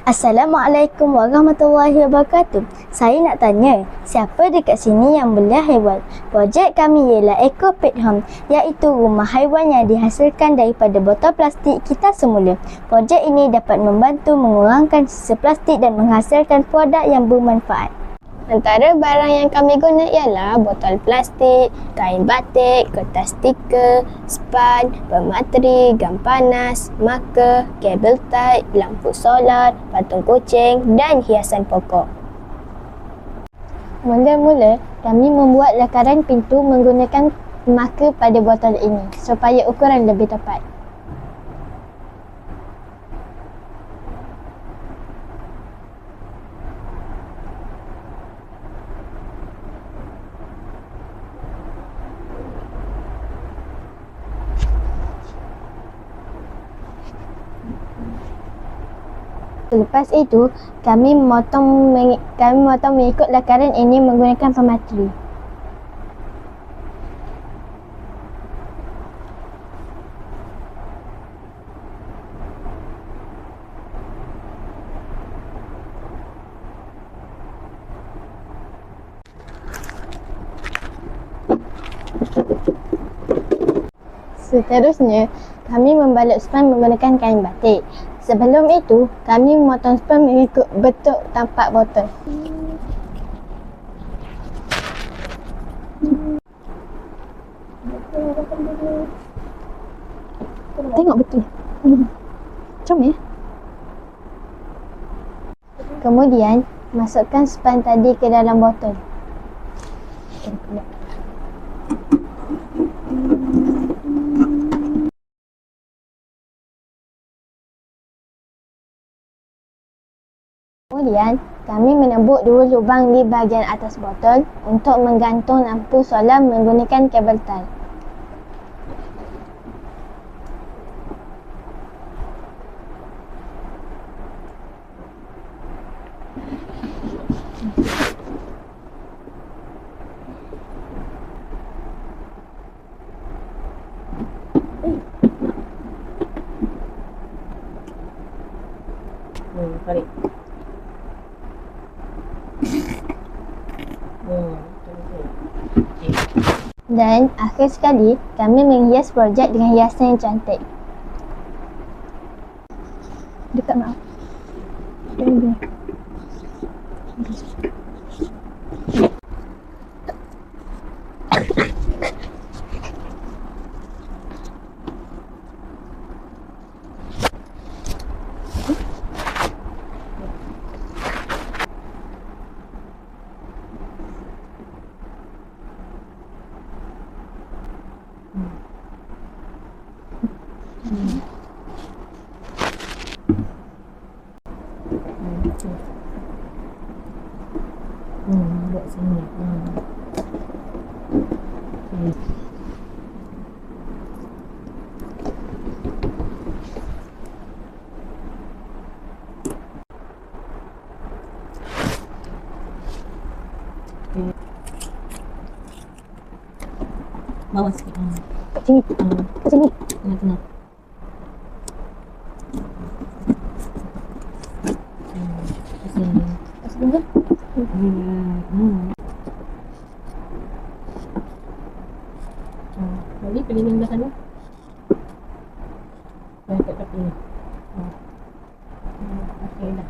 Assalamualaikum warahmatullahi wabarakatuh. Saya nak tanya, siapa dekat sini yang belia haiwan? Projek kami ialah Eco Pet Home, iaitu rumah haiwan yang dihasilkan daripada botol plastik kita semula. Projek ini dapat membantu mengurangkan sisa plastik dan menghasilkan produk yang bermanfaat. Antara barang yang kami guna ialah botol plastik, kain batik, kertas stiker, span, pemateri, gam panas, marker, kabel tight, lampu solar, patung kucing dan hiasan pokok. Mula-mula, kami membuat lakaran pintu menggunakan marker pada botol ini supaya ukuran lebih tepat. Selepas itu, kami memotong mengikut lakaran ini menggunakan pemateri. Seterusnya, kami membalut span menggunakan kain batik. Sebelum itu, kami memotong span mengikut bentuk tapak botol. Tengok betul. Macam ya? Kemudian, masukkan span tadi ke dalam botol. Kemudian, kami menembuk dua lubang di bahagian atas botol untuk menggantung lampu solar menggunakan kabel tie. Tarik. Dan akhir sekali, kami menghias projek dengan hiasan yang cantik. Dekat maaf. Buat sini. Bawah sikit. Kat sini. Kat sini. Tengah-tengah. Kat sini. Kat sini ke? Balik keliling belah sana. Dan kat tepi ni. Okey dah.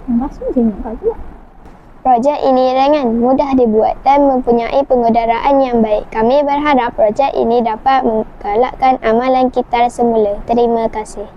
Basuh je nak pula. Projek ini ringan, mudah dibuat dan mempunyai pengudaraan yang baik. Kami berharap projek ini dapat menggalakkan amalan kita semula. Terima kasih.